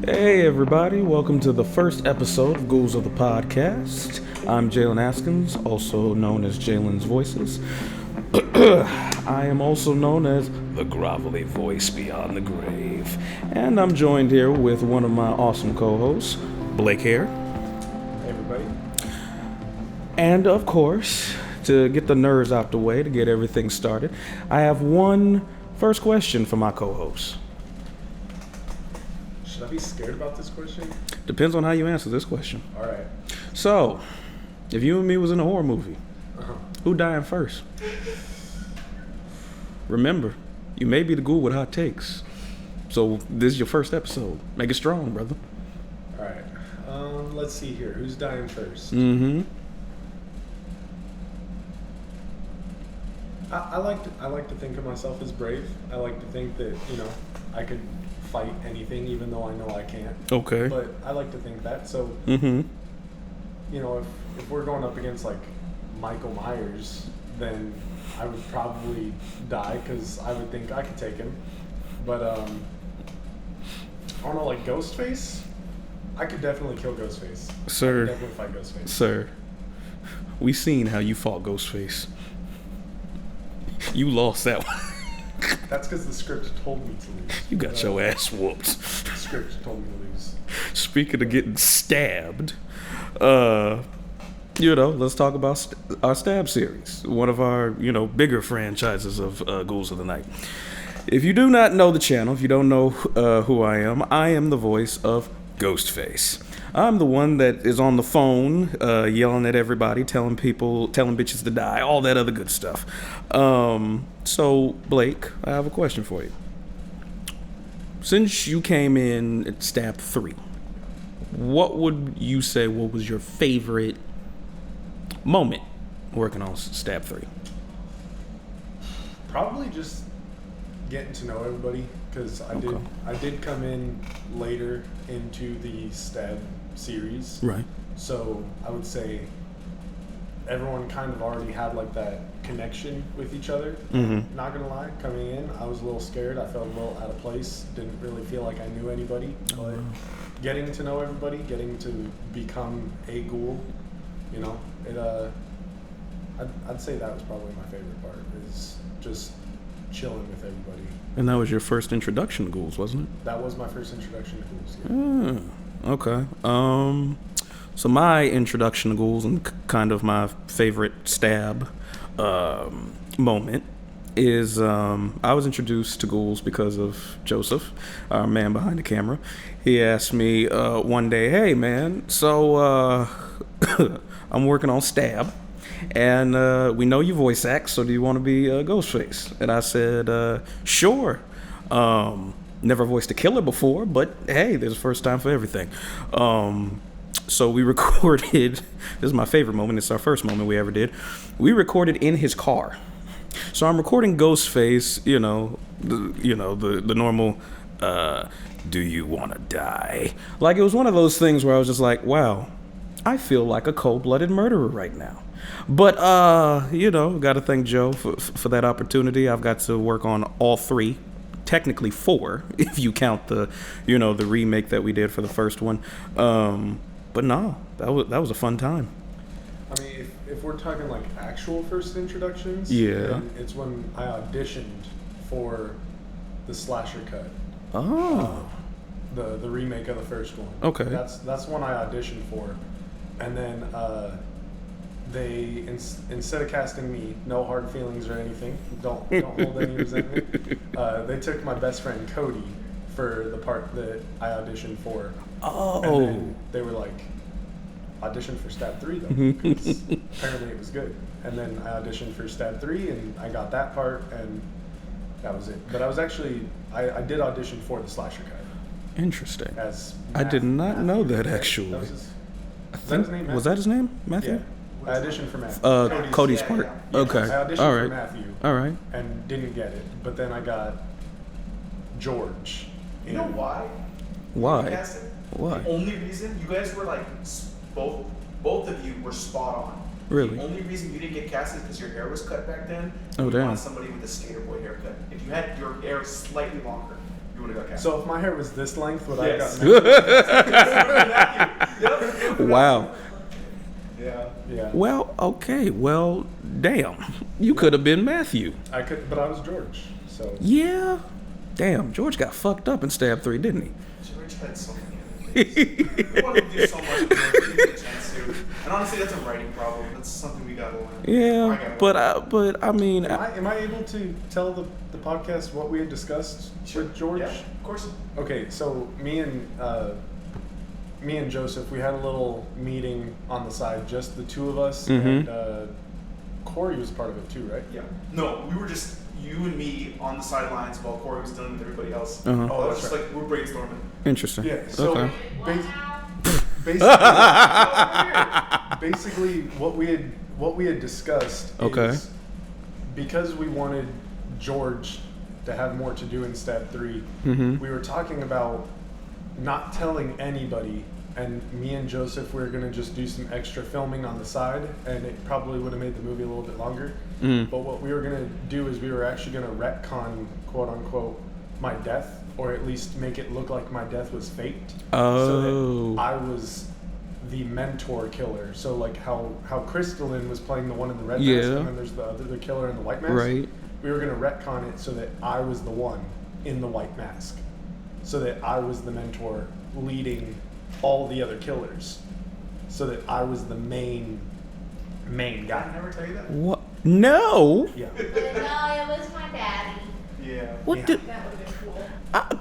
Hey everybody, welcome to the first episode of Ghouls of the Podcast. I'm Jalen Askins, also known as Jalen's Voices. I am also known as the grovelly voice beyond the grave. And I'm joined here with one of my awesome co-hosts, Blake Hare. Hey everybody. And of course, to get the nerves out the way, to get everything started, I have one first question for my co-host. Should I be scared about this question? Depends on how you answer this question. All right. So, if you and me was in a horror movie, Uh-huh. who dying first? Remember, you may be the ghoul with hot takes. So this is your first episode. Make it strong, brother. All right. Let's see here. Who's dying first? Mm-hmm. I like to think of myself as brave. I like to think that I could fight anything, even though I know I can't. Okay. But I like to think that. So Mm-hmm. If we're going up against like Michael Myers, then I would probably die because I would think I could take him. But I don't know, like Ghostface, I could definitely kill Ghostface. Sir. I could definitely fight Ghostface. Sir, we seen how you fought Ghostface. You lost that one. That's because the script told me to lose. You got your ass whooped. The script told me to lose. Speaking of getting stabbed, let's talk about our Stab series, one of our, bigger franchises of Ghouls of the Night. If you do not know the channel, if you don't know who I am the voice of Ghostface. I'm the one that is on the phone, yelling at everybody, telling bitches to die, all that other good stuff. So, Blake, I have a question for you. Since you came in at Stab 3, what would you say was your favorite moment working on Stab 3? Probably just getting to know everybody, because I did come in later into the Stab series. Right. So I would say everyone kind of already had like that connection with each other. Mm-hmm. Not gonna lie, coming in, I was a little scared. I felt a little out of place. Didn't really feel like I knew anybody. But getting to know everybody, getting to become a ghoul, I'd say that was probably my favorite part, is just chilling with everybody. And that was your first introduction to ghouls, wasn't it? That was my first introduction to ghouls. Yeah. Okay. So my introduction to ghouls and kind of my favorite Stab moment is I was introduced to ghouls because of Joseph, our man behind the camera. He asked me one day, "Hey man, so I'm working on Stab, and we know you voice act, so do you want to be Ghostface?" And I said, "Sure." Never voiced a killer before, but hey, there's a first time for everything. So we recorded, this is my favorite moment, it's our first moment we ever did. We recorded in his car. So I'm recording Ghostface, the normal, do you want to die? Like, it was one of those things where I was just like, wow, I feel like a cold-blooded murderer right now. But, got to thank Joe for that opportunity. I've got to work on all three. Technically 4, if you count the remake that we did for the first one. But no, that was a fun time. I mean, if we're talking like actual first introductions, Yeah. then it's when I auditioned for the slasher cut. Oh. The remake of the first one. Okay. That's one I auditioned for, and then they instead of casting me, no hard feelings or anything, don't hold any resentment. They took my best friend Cody for the part that I auditioned for. Oh. And then they were like, audition for Stab 3 though, because apparently it was good. And then I auditioned for Stab 3 and I got that part, and that was it. But I was actually I did audition for the slasher cut. Interesting. As I did not Matthew. know that actually. That was his, his name? Was that his name, Matthew? Yeah. I auditioned for Matthew. Cody's part. Yeah. Okay. I auditioned All for right. Matthew. All right. And didn't get it. But then I got George. You know why? Why? Casting? Why? The only reason you guys were like both of you were spot on. Really? The only reason you didn't get cast is because your hair was cut back then. Oh, you damn. wanted somebody with a skater boy haircut. If you had your hair slightly longer, you would have got cast. So if my hair was this length, would I have Yes. gotten Yep. Wow. Yeah. Yeah. Well, okay. Well, damn. You could have been Matthew. I could, but I was George. So Yeah. Damn. George got fucked up in Stab 3, didn't he? George had so many other things. We wanted to do so much more. We didn't get a chance to. And honestly, that's a writing problem. That's something we gotta learn. Yeah. But I mean, am I able to tell the podcast what we had discussed with George? Yeah, of course. Okay, so me and Joseph, we had a little meeting on the side, just the two of us, Mhm. and Korie was part of it too, right? Yeah. No, we were just you and me on the sidelines while Korie was dealing with everybody else. Uh-huh. Oh, It was that's just right. like we're brainstorming. interesting. Yeah. So Okay. basically, what we had discussed Okay. is because we wanted George to have more to do in Stab 3, Mhm. we were talking about not telling anybody, and me and Joseph, we were going to just do some extra filming on the side, and it probably would have made the movie a little bit longer. Mm. But what we were going to do is we were actually going to retcon, quote unquote, my death, or at least make it look like my death was faked. Oh. So that I was the mentor killer. So like how Crystalline was playing the one in the red mask, Yeah. and then there's the killer in the white mask. Right. We were gonna retcon it so that I was the one in the white mask, so that I was the mentor leading all the other killers, so that I was the main Did I guy. never tell you that? What? No. Yeah. No, it was my daddy. Yeah. What Yeah. did? That would have been cool.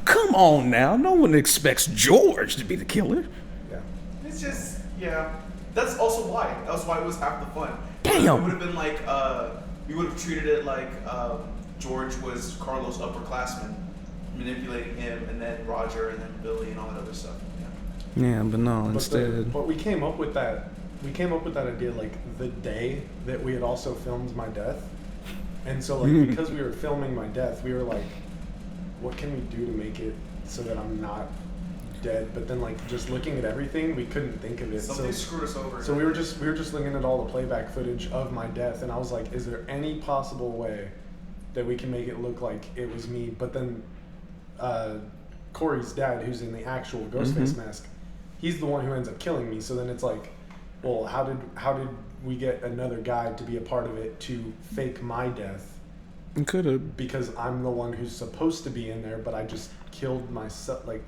Come on now. No one expects George to be the killer. Yeah. It's just, yeah. That's also why. That was why it was half the fun. Damn. It would have been like, we would have treated it like George was Carlos' upperclassman, manipulating him, and then Roger, and then Billy, and all that other stuff. Yeah. Yeah, but no. Instead. But we came up with that. We came up with that idea like the day that we had also filmed my death, and so like because we were filming my death, we were like, what can we do to make it so that I'm not dead? But then like just looking at everything, we couldn't think of it. Something screwed us over. So we were just looking at all the playback footage of my death, and I was like, is there any possible way that we can make it look like it was me? But then Corey's dad, who's in the actual Ghostface mask, he's the one who ends up killing me. So then it's like, well, how did we get another guy to be a part of it to fake my death? Could have. Because I'm the one who's supposed to be in there, but I just killed myself. Like,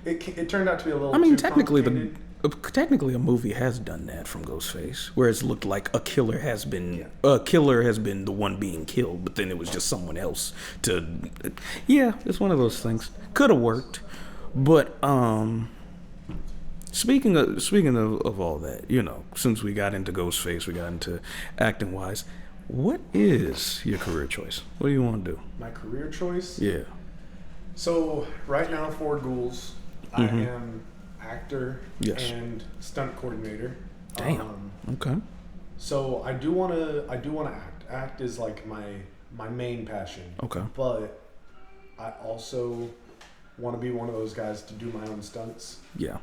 it turned out to be a little. I mean, too technically, complicated. technically, a movie has done that from Ghostface, where it's looked like a killer has been the one being killed, but then it was just someone else to. Yeah, it's one of those things. Could have worked, but speaking of all that, you know, since we got into Ghostface, we got into acting wise. What is your career choice? What do you want to do? My career choice. Yeah. So right now for Ghouls, I am actor Yes. and stunt coordinator. Damn. Okay. So I do want to act. Act is like my main passion. Okay. But I also want to be one of those guys to do my own stunts. Yeah.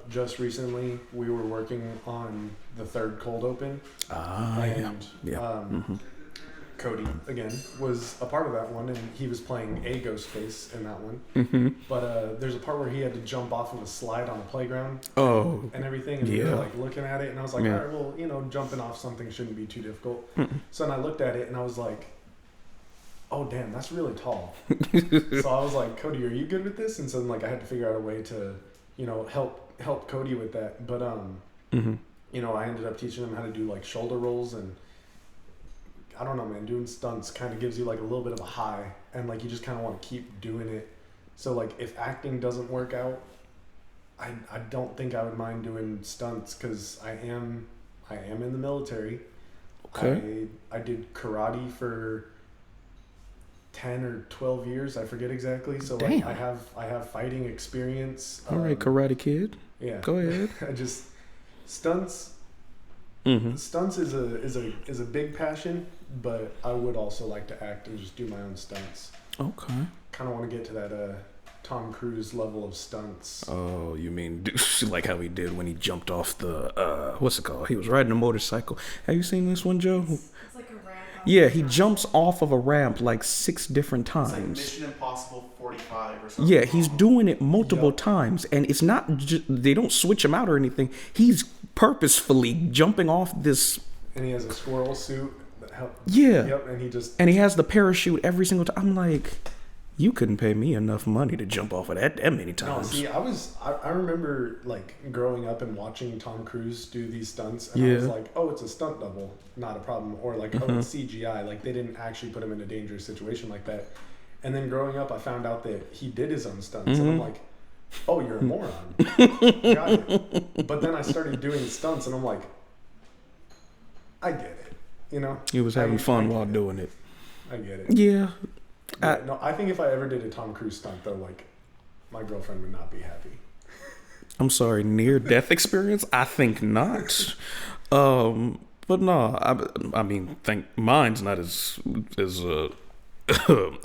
Just recently, we were working on the third cold open, and Yeah. Cody again was a part of that one, and he was playing a Ghostface in that one. Mm-hmm. But there's a part where he had to jump off of a slide on a playground Oh. and everything, and we were Yeah. like looking at it, and I was like, Yeah. all right, well, you know, jumping off something shouldn't be too difficult. So then I looked at it, and I was like, oh damn, that's really tall. So I was like, Cody, are you good with this? And so then like I had to figure out a way to, you know, help Cody with that. But you know, I ended up teaching him how to do like shoulder rolls, and I don't know, man, doing stunts kind of gives you like a little bit of a high, and like you just kind of want to keep doing it. So like if acting doesn't work out, I don't think I would mind doing stunts, because I am in the military. Okay. I did karate for 10 or 12 years, I forget exactly. So like Damn. I have fighting experience. All right, Karate Kid. Yeah. Go ahead. I just stunts. Mm-hmm. Stunts is a big passion, but I would also like to act and just do my own stunts. Okay. Kind of want to get to that Tom Cruise level of stunts. Oh, you mean like how he did when he jumped off the what's it called? He was riding a motorcycle. Have you seen this one, Joe? It's like a ramp. Yeah, he jumps off of a ramp like 6 different It's like times. Mission Impossible 45 or something. Yeah, he's doing it multiple times, and it's not just, they don't switch him out or anything. He's purposefully jumping off this. And he has a squirrel suit. Yeah. Yep, and he has the parachute every single time. I'm like, you couldn't pay me enough money to jump off of that many times. No, see, I remember like growing up and watching Tom Cruise do these stunts, and I was like, oh, it's a stunt double, not a problem. Or like, oh, it's CGI. Like, they didn't actually put him in a dangerous situation like that. And then growing up, I found out that he did his own stunts, and I'm like, oh, you're a moron. Got it. But then I started doing stunts, and I'm like, I get it. You know? He was having fun while doing it. I get it. Yeah. No, I think if I ever did a Tom Cruise stunt, though, like, my girlfriend would not be happy. I'm sorry, near-death experience? I think not. But no, I mean, mine's not as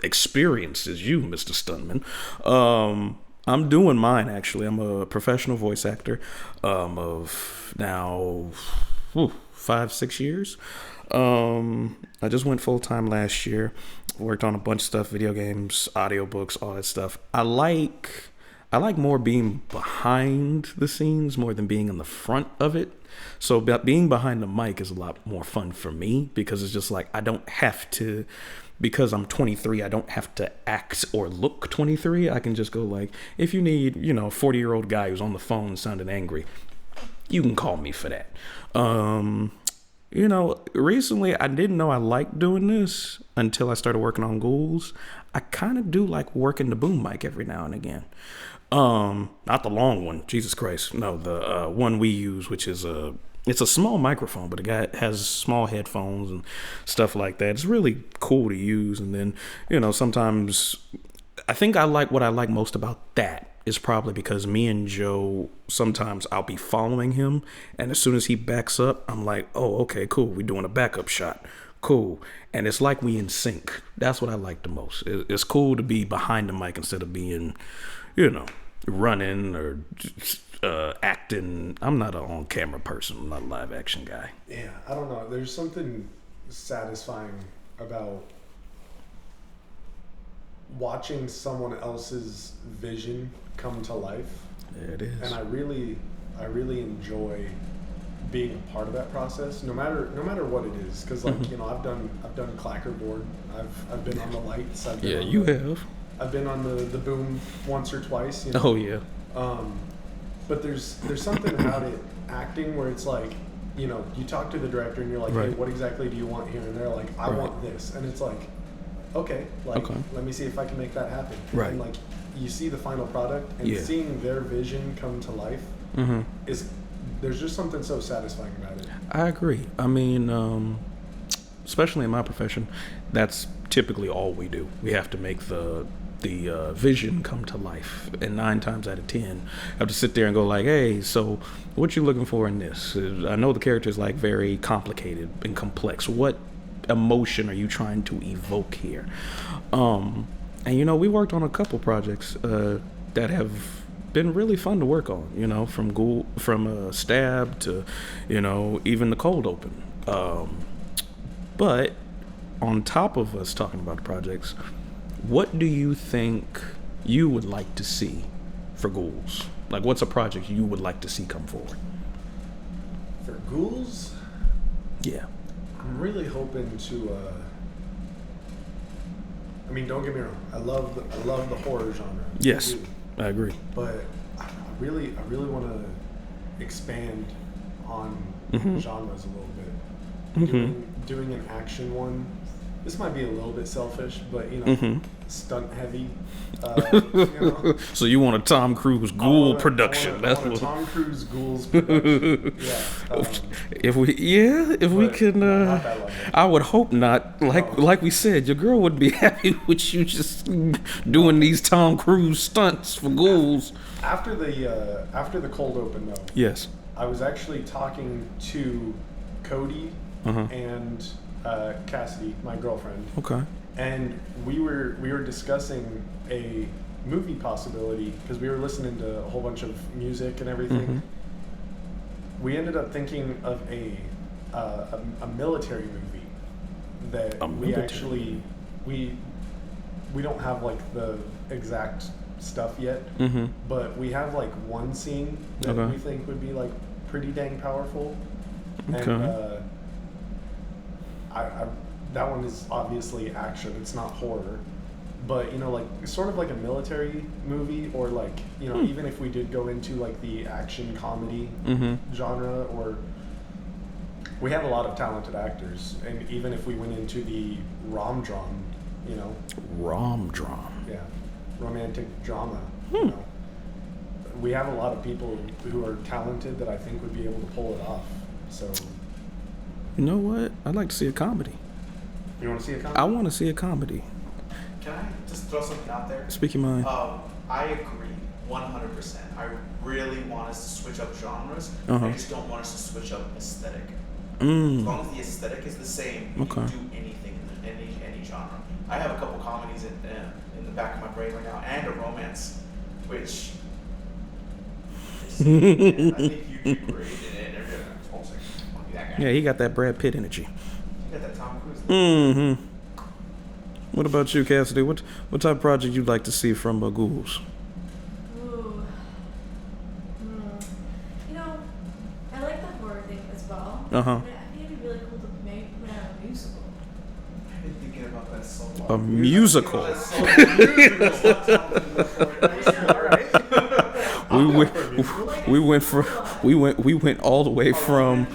experienced as you, Mr. Stuntman. I'm doing mine, actually. I'm a professional voice actor of now 5-6 years. I just went full-time last year. Worked on a bunch of stuff, video games, audiobooks, all that stuff. I like more being behind the scenes more than being in the front of it. So being behind the mic is a lot more fun for me, because it's just like, I don't have to, because I'm 23, I don't have to act or look 23. I can just go like, if you need, a 40-year-old guy who's on the phone sounding angry, you can call me for that. Recently I didn't know I liked doing this until I started working on Ghouls. I kind of do like working the boom mic every now and again. Not the long one, Jesus Christ. No, the one we use, which is it's a small microphone, but the guy has small headphones and stuff like that. It's really cool to use. And then, sometimes I think what I like most about that is probably because me and Joe, sometimes I'll be following him, and as soon as he backs up, I'm like, oh, okay, cool, we're doing a backup shot. Cool. And it's like we in sync. That's what I like the most. It's cool to be behind the mic instead of being, running or acting. I'm not an on-camera person. I'm not a live action guy. Yeah, I don't know. There's something satisfying about watching someone else's vision come to life. Yeah, it is. And I really enjoy being a part of that process, no matter what it is. Because I've done clackerboard. I've been on the lights. You have. I've been on the boom once or twice. Oh yeah. But there's something about it acting where it's like, you talk to the director and you're like, hey, what exactly do you want here? And they're like, I want this, and it's like, okay, let me see if I can make that happen. Right. And you see the final product, and seeing their vision come to life there's just something so satisfying about it. I agree. I mean, especially in my profession, that's typically all we do. We have to make the vision come to life, and 9 times out of 10 I have to sit there and go like, hey, so what you looking for in this? I know the character is like very complicated and complex. What emotion are you trying to evoke here? And we worked on a couple projects that have been really fun to work on, from Stab to even the Cold Open. But on top of us talking about the projects, what do you think you would like to see for Ghouls? Like, what's a project you would like to see come forward? For Ghouls? Yeah. I'm really hoping to. I mean, don't get me wrong. I love the horror genre. Yes, I agree. But I really want to expand on genres a little bit. Doing an action one. This might be a little bit selfish, but stunt heavy. So you want a Tom Cruise Ghoul production? I want a Tom Cruise Ghouls production. Yeah. If we can, I would hope not. Like we said, your girl would be happy with you just doing these Tom Cruise stunts for Ghouls. After the cold open though. Yes. I was actually talking to Cody and Cassidy, my girlfriend. Okay. And we were discussing a movie possibility because we were listening to a whole bunch of music and everything. We ended up thinking of a military movie that we we don't have like the exact stuff yet, but we have like one scene that we think would be like pretty dang powerful. Okay. And I that one is obviously action. It's not horror, but you know, like sort of like a military movie, or like, you know, even if we did go into like the action comedy genre, or we have a lot of talented actors, and even if we went into the rom-dram, you know, rom-dram, romantic drama, you know, we have a lot of people who are talented that I think would be able to pull it off. So, you know what? I'd like to see a comedy. You want to see a comedy? I want to see a comedy. Can I just throw something out there? Speak your mind. I agree 100%. I really want us to switch up genres. Uh-huh. I just don't want us to switch up aesthetic. As Mm. long as the aesthetic is the same, you can do anything in any genre. I have a couple comedies in the back of my brain right now, and a romance, which I think you'd be great in it. I want to be that guy. Yeah, he got that Brad Pitt energy. You got that Tom Cruise. Mm-hmm. What about you, Cassidy? What type of project you'd like to see from Ghouls? Ooh. You know, I like the horror thing as well. Uh-huh. But I think it'd be really cool to maybe put out a musical. I've been thinking about that so long. A musical. We went all the way from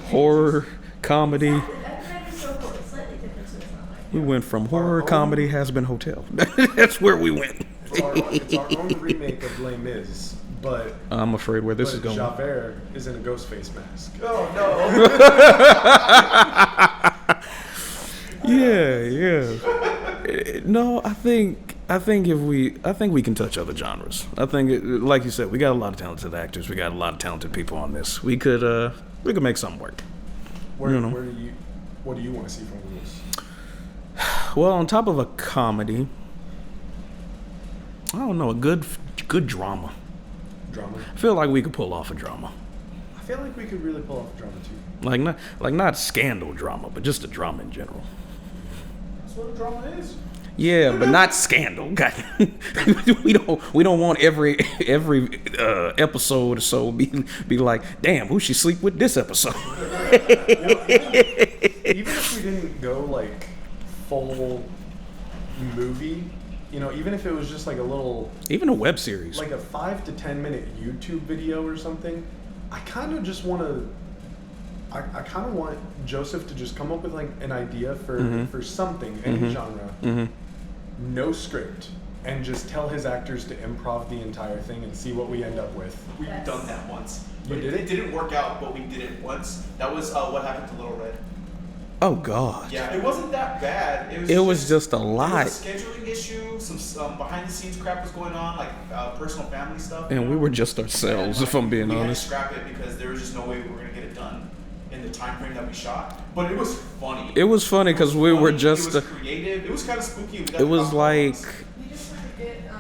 horror comedy. That'd be so cool. It's slightly different, so it's not like. We went from horror comedy has been hotel. That's where we went. It's our own remake of Les Mis, but I'm afraid where this is going. Javert is in a ghost face mask. Oh no. Yeah. No, I think we can touch other genres. I think, like you said, we got a lot of talented actors. We got a lot of talented people on this. We could make something work. What You know. do you want to see from this? Well, on top of a comedy, I don't know, a good drama. Drama? I feel like we could pull off a drama. I feel like we could really pull off drama too. Like not scandal drama, but just a drama in general. That's what a drama is. Yeah, but not scandal. God. we don't want every episode or so be like, damn, who she sleep with this episode? Even if we didn't go like full movie, you know, even if it was just like a little, Even a web series. like a 5 to 10 minute YouTube video or something, I kind of just want to. I kind of want Joseph to just come up with like an idea for something, any genre, no script, and just tell his actors to improv the entire thing and see what we end up with. We've done that once. You did It it? didn't work out, but we did it once. That was what happened to Little Red. Oh God. Yeah, it wasn't that bad. It was just a lot. It was a scheduling issue. Some behind the scenes crap was going on, like personal family stuff. And we were just ourselves, if I'm being we honest. had to scrap it because there was just no way we were gonna get it done in the time frame that we shot. But it was funny. It was funny because we were just. It was creative. It was kind of spooky. We got It to was talk like. about it. We just want to get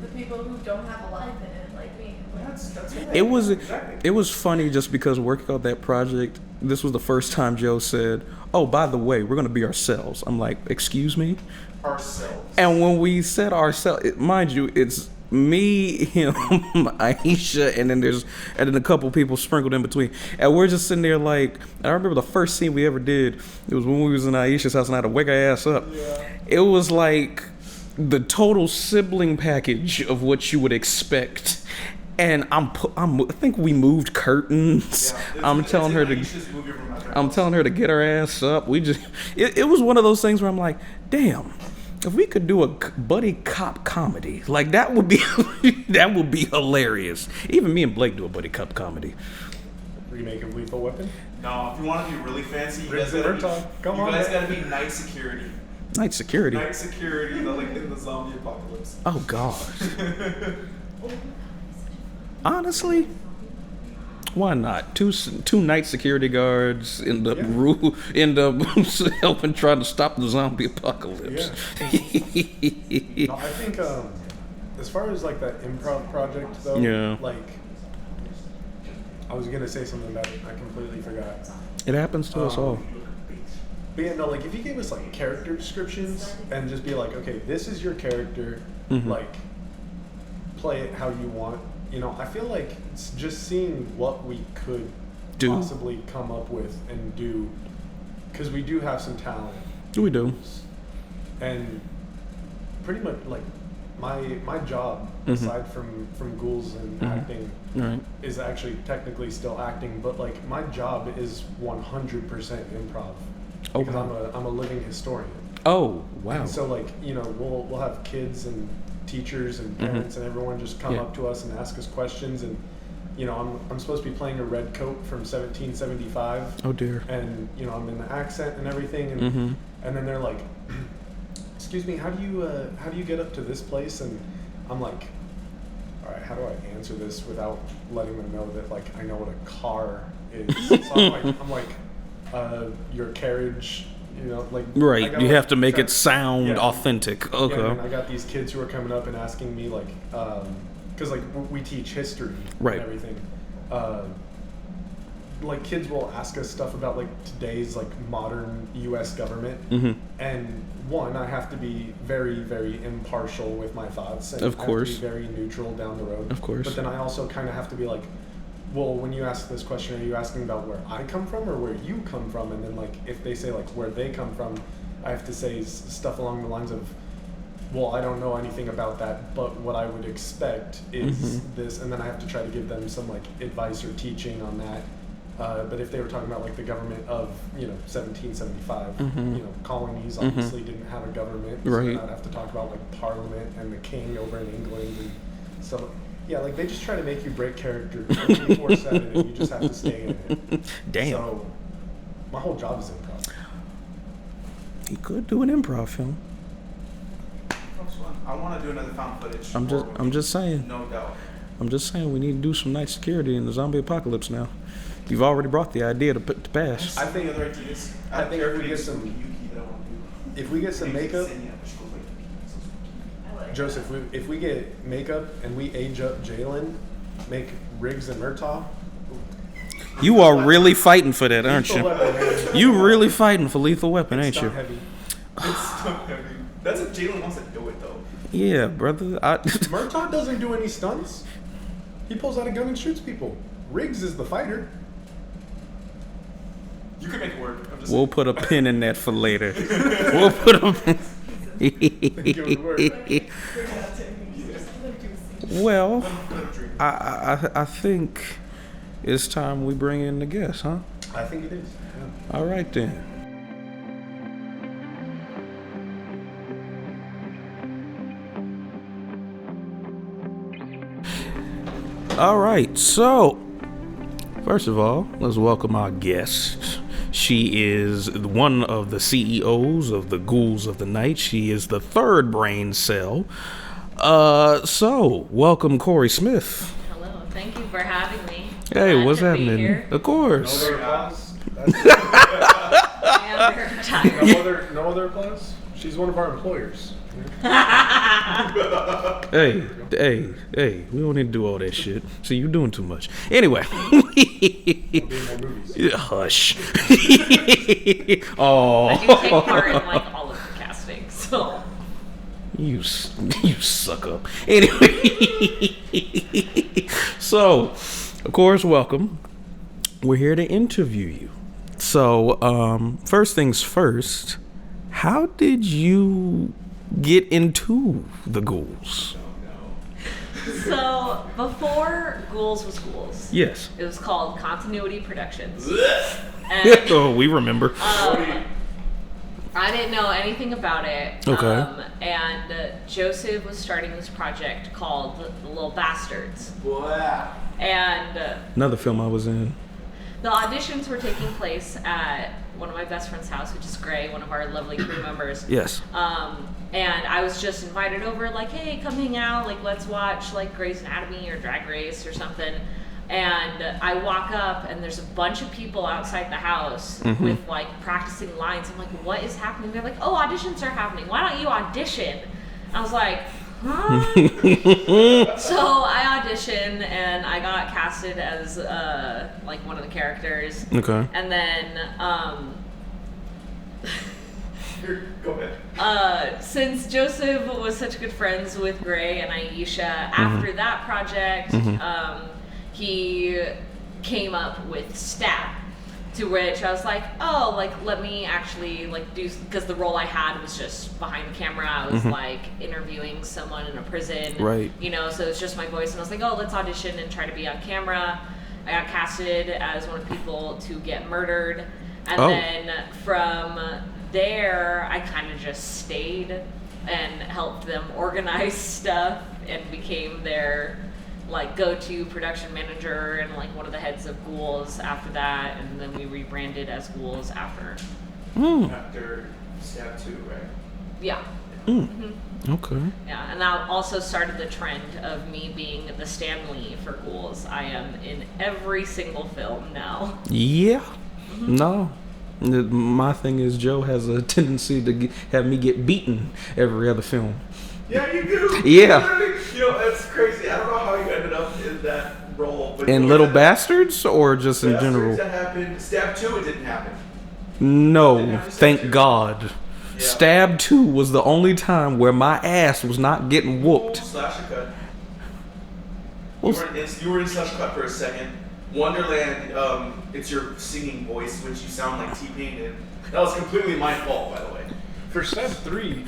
the people who don't have a life in it, like me. That's it. It was Exactly. it was funny just because working on that project, this was the first time Joe said, "Oh, by the way, we're gonna be ourselves." I'm like, "Excuse me?" Ourselves. And when we said ourselves, mind you, it's me, him, Aisha, and then a couple people sprinkled in between. And we're just sitting there like, I remember the first scene we ever did. It was when we was in Aisha's house and I had to wake her ass up. Yeah. It was like the total sibling package of what you would expect. And I think we moved curtains. I'm telling her to get her ass up. It was one of those things where I'm like, damn, if we could do a buddy cop comedy, like that would be hilarious. Even me and Blake do a buddy cop comedy. Remake of Lethal Weapon? No, if you want to be really fancy, you guys Riggs and gotta Murtaugh. Come on, gotta man. be night security. Night security. Night security, like in the zombie apocalypse. Oh God. Honestly, why not? Two night security guards end up helping try to stop the zombie apocalypse. No, I think as far as like that improv project though, Yeah. like I was gonna say something about it, I completely forgot. It happens to us all. But yeah, no, like if you gave us like character descriptions and just be like, okay, this is your character, like play it how you want. You know, I feel like it's just seeing what we could possibly come up with and do, because we do have some talent. We do. And pretty much like my job, aside from ghouls and acting, is actually technically still acting, but like my job is 100% improv. Oh, because I'm a living historian. Oh, wow. And so like, you know, we'll have kids and teachers and parents and everyone just come up to us and ask us questions, and you know, I'm supposed to be playing a red coat from 1775. Oh dear. And you know, I'm in the accent and everything, and and then they're like, excuse me, how do you get up to this place? And I'm like, all right, how do I answer this without letting them know that like I know what a car is? So I'm like, your carriage, you know, like right. gotta, You have to make try, it sound authentic. Okay. Yeah, and I got these kids who are coming up and asking me like, because like we teach history and everything. Like kids will ask us stuff about like today's like modern U.S. government, and one, I have to be very, very impartial with my thoughts, and of course, I have to be very neutral down the road. Of course, but then I also kind of have to be like, well, when you ask this question, are you asking about where I come from or where you come from? And then like if they say like where they come from, I have to say stuff along the lines of, well, I don't know anything about that, but what I would expect is this, and then I have to try to give them some like advice or teaching on that. But if they were talking about like the government of 1775, you know, colonies obviously didn't have a government, so then I'd have to talk about like Parliament and the King over in England and stuff. Yeah, like they just try to make you break character 24/7, and you just have to stay in it. Damn. So my whole job is improv. He could do an improv film. I want to do another found footage. I'm just saying. No doubt. I'm just saying we need to do some night security in the zombie apocalypse now. You've already brought the idea to pass. I think other ideas. I think if we get some makeup, Joseph, if we get makeup and we age up Jalen, make Riggs and Murtaugh. You are really fighting for that, aren't you? You really fighting for Lethal Weapon, ain't you? Heavy. It's stunt heavy. That's if Jalen wants to do it, though. Yeah, brother. Murtaugh doesn't do any stunts. He pulls out a gun and shoots people. Riggs is the fighter. You can make it work. We'll put a pin in that for later. We'll put a pin. Well, I think it's time we bring in the guest, huh? I think it is. Yeah. All right then. All right, so first of all, let's welcome our guest. She is one of the CEOs of the Ghouls of the Night. She is the third brain cell. So welcome, Korie Smith. Hello, thank you for having me. Hey, Glad what's to be happening? here. Of course. No other applause? I am very tired. No other applause? She's one of our employers. Hey, we don't need to do all that shit. See, you're doing too much. Anyway. Hush. Oh. I do take part in like all of the casting, so. You suck up. Anyway. So, of course, welcome. We're here to interview you. So, first things first, how did you get into the ghouls? So, before Ghouls was Ghouls, Yes. it was called Continuity Productions. And, Oh, we remember. I didn't know anything about it. Okay. And Joseph was starting this project called The Little Bastards. Wow. And Another film I was in. the auditions were taking place at one of my best friend's house, which is Gray, one of our lovely crew members. Yes. And I was just invited over, like, hey, come hang out, like, let's watch, like, Grey's Anatomy or Drag Race or something. And I walk up, and there's a bunch of people outside the house with, like, practicing lines. I'm like, what is happening? They're like, oh, auditions are happening. Why don't you audition? I was like, huh? So I auditioned, and I got casted as, like, one of the characters. Okay. And then, Go ahead. Since Joseph was such good friends with Gray and Aisha, after that project, he came up with Stab. To which I was like, oh, like, let me actually, like, do, because the role I had was just behind the camera. I was, like, interviewing someone in a prison. Right. You know, so it's just my voice. And I was like, oh, let's audition and try to be on camera. I got casted as one of the people to get murdered. And then from there, I kind of just stayed and helped them organize stuff and became their like go-to production manager and like one of the heads of Ghouls after that, and then we rebranded as Ghouls after. After Stab 2, right? Yeah. Okay. Yeah, and that also started the trend of me being the Stan Lee for Ghouls. I am in every single film now. Yeah. No. My thing is Joe has a tendency to have me get beaten every other film. Yeah, you do. Yeah. Literally, you know, it's crazy. I don't know how you ended up in that role. But In Little Bastards or just in general? That happened. Stab 2, it didn't happen. No, thank Stab 2. God. Yeah. Stab 2 was the only time where my ass was not getting whooped. Slash and cut. You were in Slash Cut for a second. Wonderland, it's your singing voice, which you sound like T-Pain, and that was completely my fault, by the way. For Stab 3,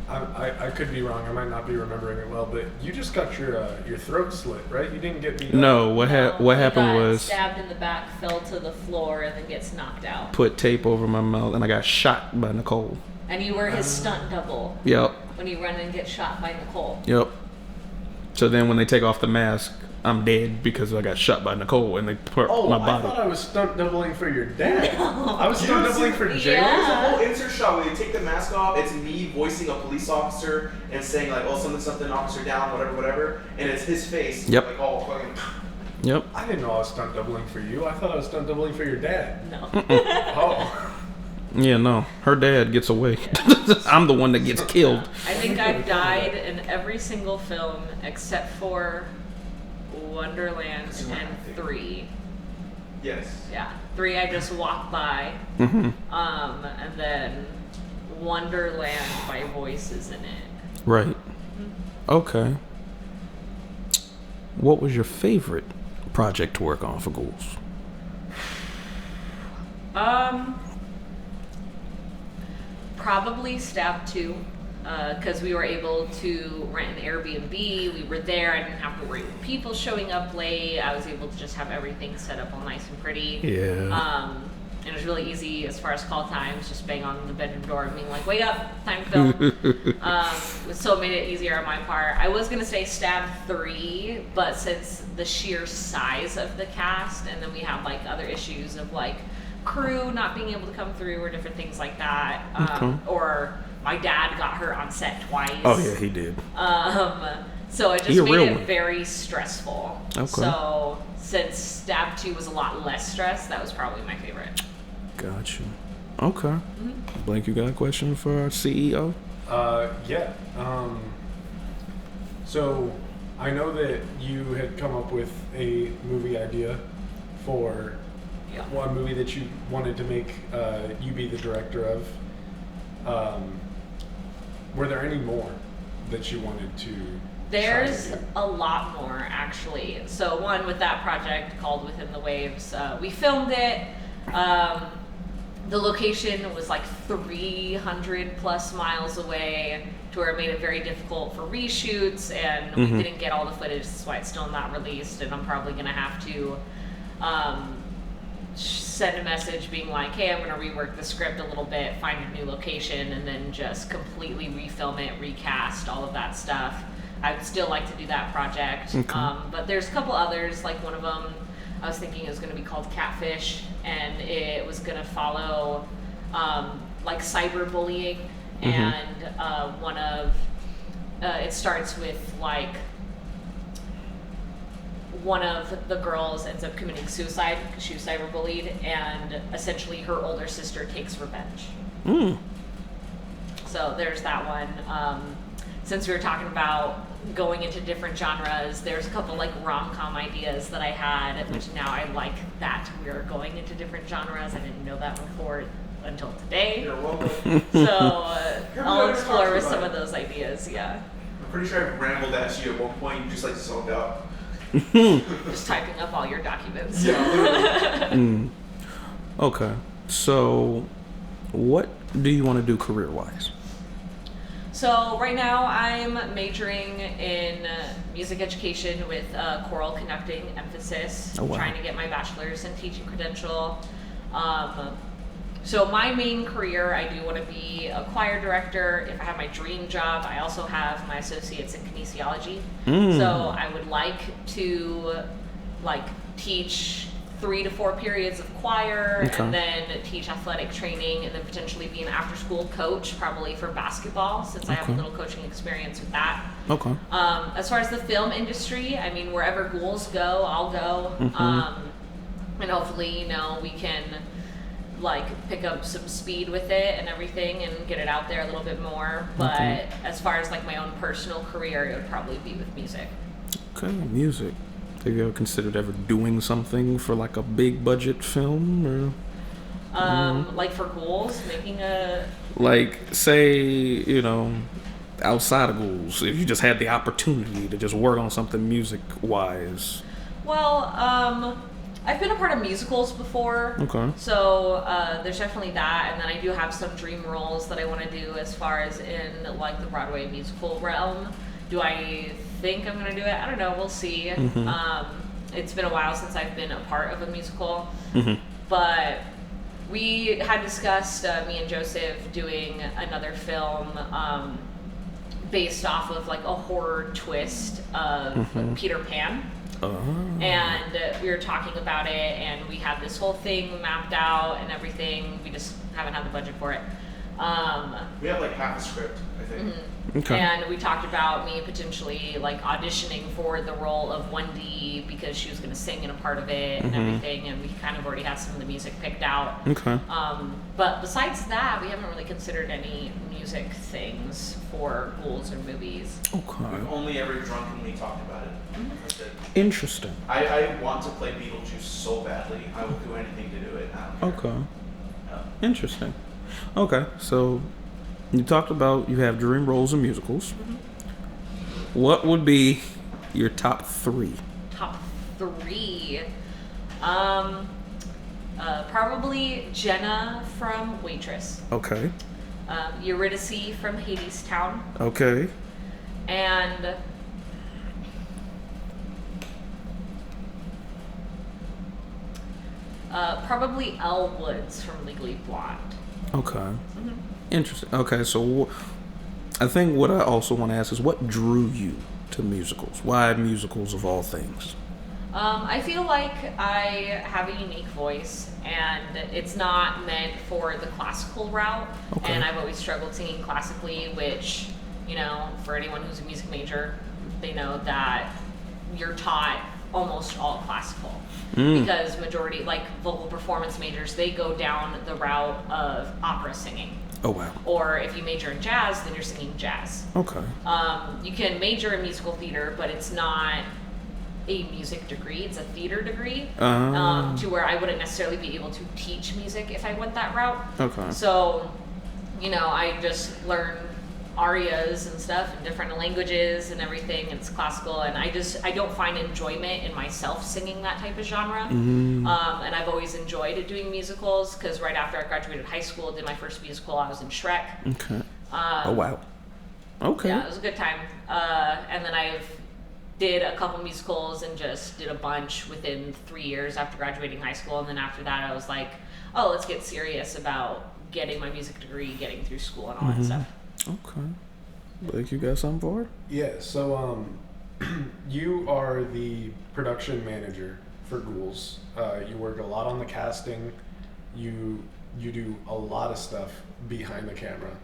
I could be wrong. I might not be remembering it well, but you just got your throat slit, right? You didn't get beat up. No, what He happened got was stabbed in the back, fell to the floor, and then gets knocked out. put tape over my mouth and I got shot by Nicole. And you were his stunt double Yep. when you run and get shot by Nicole. Yep. So then when they take off the mask, I'm dead because I got shot by Nicole and they put my I body. thought I was stunt doubling for your dad. I was stunt doubling for Jay. Yeah. There's a whole insert shot where they take the mask off. It's me voicing a police officer and saying like, "Oh, something, officer down, whatever," and it's his face. Yep. Like all fucking. Yep. I didn't know I was stunt doubling for you. I thought I was stunt doubling for your dad. No. Oh. Yeah, no. Her dad gets away. I'm the one that gets killed. I think I've died in every single film except for Wonderland and 3. Yes. Yeah, 3 I just walked by. Mm-hmm. And then Wonderland, my voice is in it. Right. Okay. What was your favorite project to work on for Ghouls? Probably Stab 2, because we were able to rent an Airbnb. We were there. I didn't have to worry about people showing up late. I was able to just have everything set up all nice and pretty. Yeah. And it was really easy as far as call times, just bang on the bedroom door and being like, wake up, time to film. So it made it easier on my part. I was going to say Stab 3, but since the sheer size of the cast, and then we have like other issues of like crew not being able to come through or different things like that, or my dad got hurt on set twice. Oh, yeah, he did. So it just He a made real it one. very stressful. Okay. So since Stab 2 was a lot less stress, that was probably my favorite. Gotcha. Okay. Blake, you got a question for our CEO? Yeah. So I know that you had come up with a movie idea for one movie that you wanted to make you be the director of. Were there any more that you wanted to There's try to do? a lot more, actually. So one with that project called Within the Waves, we filmed it. The location was like 300 plus miles away, to where it made it very difficult for reshoots, and we didn't get all the footage. That's why it's still not released, and I'm probably gonna have to send a message being like, hey, I'm gonna rework the script a little bit, find a new location, and then just completely refilm it, recast, all of that stuff. I'd still like to do that project. Okay. But there's a couple others, like one of them I was thinking it was going to be called Catfish, and it was going to follow like cyberbullying, and one of it starts with like one of the girls ends up committing suicide because she was cyberbullied, and essentially her older sister takes revenge. So there's that one. Since we were talking about going into different genres, there's a couple like rom-com ideas that I had, which now I like that we're going into different genres. I didn't know that before. until today. You're welcome. So You're I'll welcome. explore with some of those ideas. Yeah, I'm pretty sure I rambled at you at one point. You just like zoned out. just typing up all your documents. Yeah, literally. Okay. So, what do you want to do career-wise? So right now I'm majoring in music education with choral conducting emphasis. Oh, wow. Trying to get my bachelor's in teaching credential. So my main career, I do want to be a choir director. If I have my dream job, I also have my associates in kinesiology. So I would like to teach 3 to 4 periods of choir, Okay. and then teach athletic training, and then potentially be an after-school coach, probably for basketball, since I have a Okay. little coaching experience with that. Okay. As far as the film industry, I mean, wherever ghouls go, I'll go. And hopefully, we can pick up some speed with it and everything and get it out there a little bit more. But Okay. as far as my own personal career, it would probably be with music. Okay, music. Have you ever considered ever doing something for a big budget film, or For ghouls, making a say outside of Ghouls, if you just had the opportunity to just work on something music wise? Well, I've been a part of musicals before. Okay. So there's definitely that, and then I do have some dream roles that I want to do as far as in the Broadway musical realm. Do I think I'm gonna do it? I don't know. We'll see. It's been a while since I've been a part of a musical, but we had discussed me and Joseph doing another film based off of a horror twist of Peter Pan. And we were talking about it, and we had this whole thing mapped out and everything. We just haven't had the budget for it. We have half a script, I think. Okay. And we talked about me potentially auditioning for the role of Wendy because she was going to sing in a part of it and everything, and we kind of already had some of the music picked out. Okay. But besides that, we haven't really considered any music things for ghouls or movies. Okay. We've only ever drunkenly talked about it. That's it. Interesting. I want to play Beetlejuice so badly. I will do anything to do it. I don't care. Okay. Yeah. Interesting. Okay, so you talked about you have dream roles in musicals. What would be your top 3? Top 3. Probably Jenna from Waitress. Okay. Eurydice from Hadestown. Okay. And probably Elle Woods from Legally Blonde. Okay. Interesting. Okay, so I think what I also want to ask is what drew you to musicals? Why musicals of all things? I feel like I have a unique voice, and it's not meant for the classical route. Okay. And I've always struggled singing classically, which, for anyone who's a music major, they know that you're taught almost all classical. Because majority, vocal performance majors, they go down the route of opera singing. Oh, wow. Or if you major in jazz, then you're singing jazz. Okay. You can major in musical theater, but it's not a music degree, it's a theater degree, to where I wouldn't necessarily be able to teach music if I went that route. Okay. So, I just learn arias and stuff in different languages and everything. It's classical, and I don't find enjoyment in myself singing that type of genre. And I've always enjoyed doing musicals, because right after I graduated high school, did my first musical, I was in Shrek. Okay. Oh, wow. Okay. Yeah, it was a good time. And then I've did a couple musicals and just did a bunch within 3 years after graduating high school. And then after that, I was like, oh, let's get serious about getting my music degree, getting through school and all that stuff. Okay. Blake, you got something for her? Yeah, so you are the production manager for Ghouls. You work a lot on the casting. You do a lot of stuff behind the camera.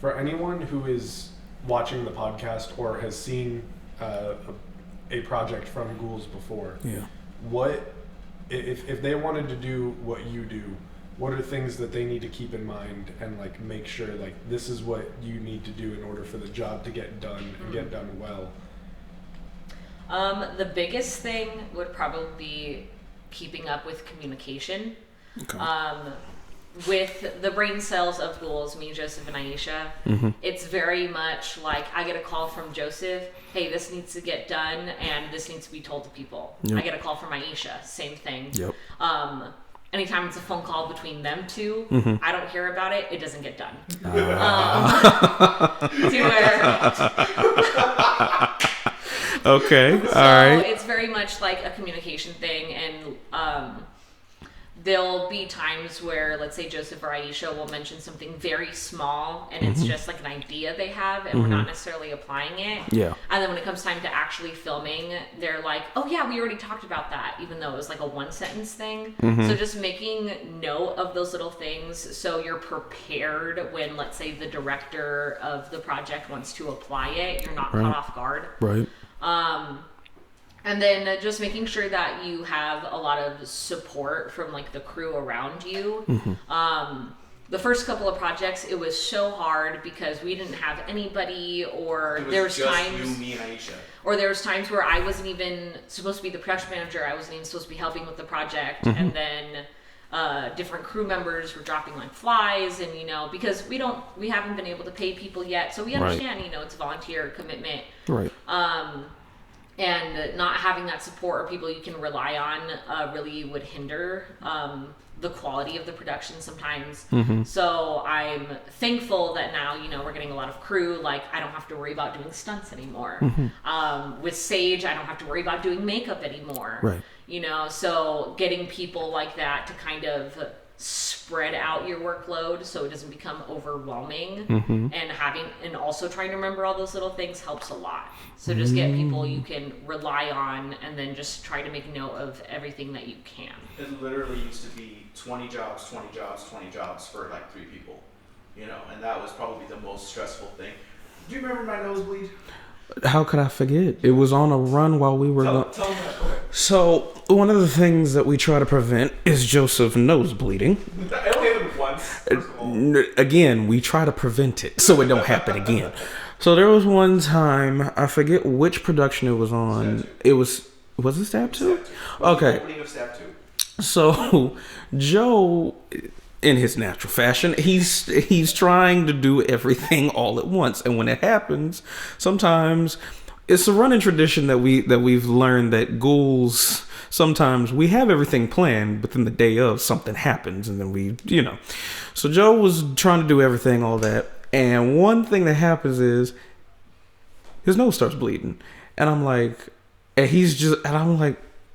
For anyone who is watching the podcast or has seen a project from Ghouls before, Yeah. what if they wanted to do what you do? What are things that they need to keep in mind and make sure this is what you need to do in order for the job to get done and get done well? The biggest thing would probably be keeping up with communication. Okay. with the brain cells of ghouls, me, Joseph, and Aisha, it's very much like I get a call from Joseph, hey, this needs to get done and this needs to be told to people. Yep. I get a call from Aisha, same thing. Yep. Anytime it's a phone call between them two, I don't hear about it, it doesn't get done. To where... Okay, So all right. it's very much like a communication thing, and there'll be times where, let's say, Joseph or Aisha will mention something very small, and it's just like an idea they have, and we're not necessarily applying it. Yeah. And then when it comes time to actually filming, they're like, oh yeah, we already talked about that, even though it was like a one-sentence thing. So just making note of those little things so you're prepared when, let's say, the director of the project wants to apply it, you're not caught off guard. Right. And then just making sure that you have a lot of support from like the crew around you. The first couple of projects, it was so hard because we didn't have anybody, or there was just times you, me, and Aisha. or there was times where I wasn't even supposed to be the production manager. I wasn't even supposed to be helping with the project, and then different crew members were dropping like flies, and because we haven't been able to pay people yet, so we understand it's volunteer commitment. Right. And not having that support or people you can rely on really would hinder the quality of the production sometimes. So I'm thankful that now, we're getting a lot of crew. Like, I don't have to worry about doing stunts anymore. With Sage, I don't have to worry about doing makeup anymore. Right. So getting people like that to kind of spread out your workload so it doesn't become overwhelming, and also trying to remember all those little things helps a lot. So just get people you can rely on, and then just try to make note of everything that you can. It literally used to be 20 jobs for like 3 people, and that was probably the most stressful thing. Do you remember my nosebleed? How could I forget? It was on a run while we were Tell them that. Go ahead. So one of the things that we try to prevent is Joseph nose bleeding. I only happened once. First of all. Again, we try to prevent it so it don't happen again. So there was one time, I forget which production it was on. It was it Stab 2? Okay. Opening of Stab 2. So Joe, in his natural fashion, he's trying to do everything all at once, and when it happens, sometimes it's a running tradition that we've learned that ghouls, sometimes we have everything planned, but then the day of something happens, and then So Joe was trying to do everything, all that, and one thing that happens is his nose starts bleeding, and I'm like,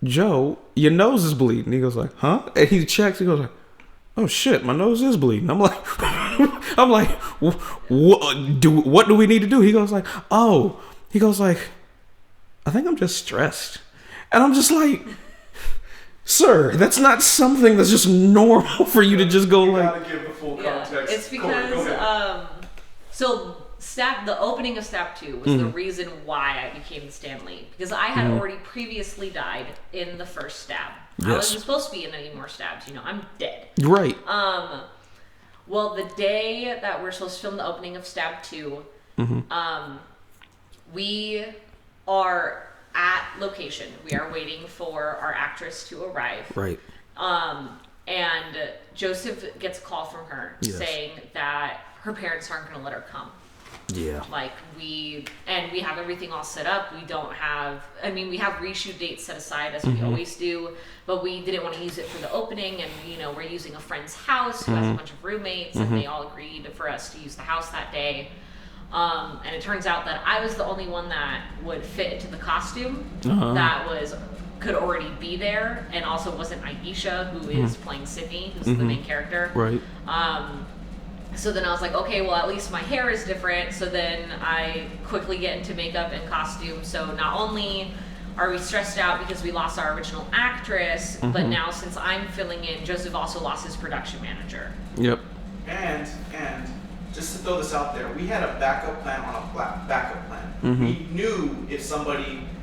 Joe, your nose is bleeding. He goes like, huh? And he checks. He goes like, oh shit, my nose is bleeding. I'm like, what do we need to do? He goes like, I think I'm just stressed. And I'm just like, sir, that's not something that's just normal for you to just go You like. gotta give the full Yeah, context. it's Go ahead. because the opening of Stab 2 was the reason why I became the Stanley, because I had already previously died in the first stab. I Yes. wasn't supposed to be in any more stabs. I'm dead. Right. Well, the day that we're supposed to film the opening of Stab 2, we are at location. We are waiting for our actress to arrive. Right. And Joseph gets a call from her Yes. saying that her parents aren't going to let her come. Yeah. Like, we have everything all set up. We have reshoot dates set aside as we always do, but we didn't want to use it for the opening, and we're using a friend's house who has a bunch of roommates, and they all agreed for us to use the house that day. And it turns out that I was the only one that would fit into the costume that could already be there, and also wasn't Aisha, who is playing Sydney, who's the main character. Right. So then I was like, okay, well, at least my hair is different. So then I quickly get into makeup and costume. So not only are we stressed out because we lost our original actress, but now since I'm filling in, Joseph also lost his production manager. Yep. And just to throw this out there, we had a backup plan on a backup plan. We knew if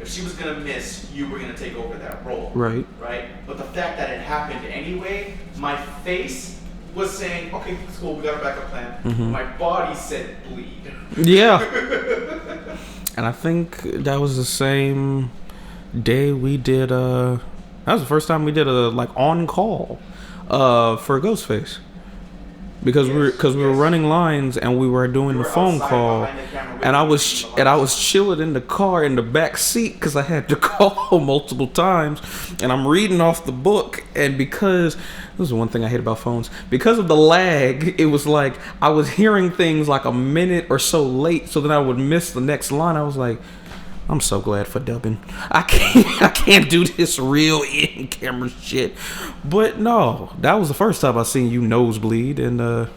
she was gonna miss, you were gonna take over that role. Right. Right? But the fact that it happened anyway, my face was saying, okay, it's cool, we got a backup plan. My body said bleed. Yeah. And I think that was the same day we did that was the first time we did a on call for Ghostface. because we were running lines and we were doing We the were phone outside call, behind the camera and I waiting was for the lights. chilling in the car in the back seat because I had to call multiple times, and I'm reading off the book, and because this is one thing I hate about phones, because of the lag, it was like I was hearing things like a minute or so late, so then I would miss the next line. I was like, I'm so glad for dubbing. I can't do this real in camera shit. But no, that was the first time I seen you nosebleed, and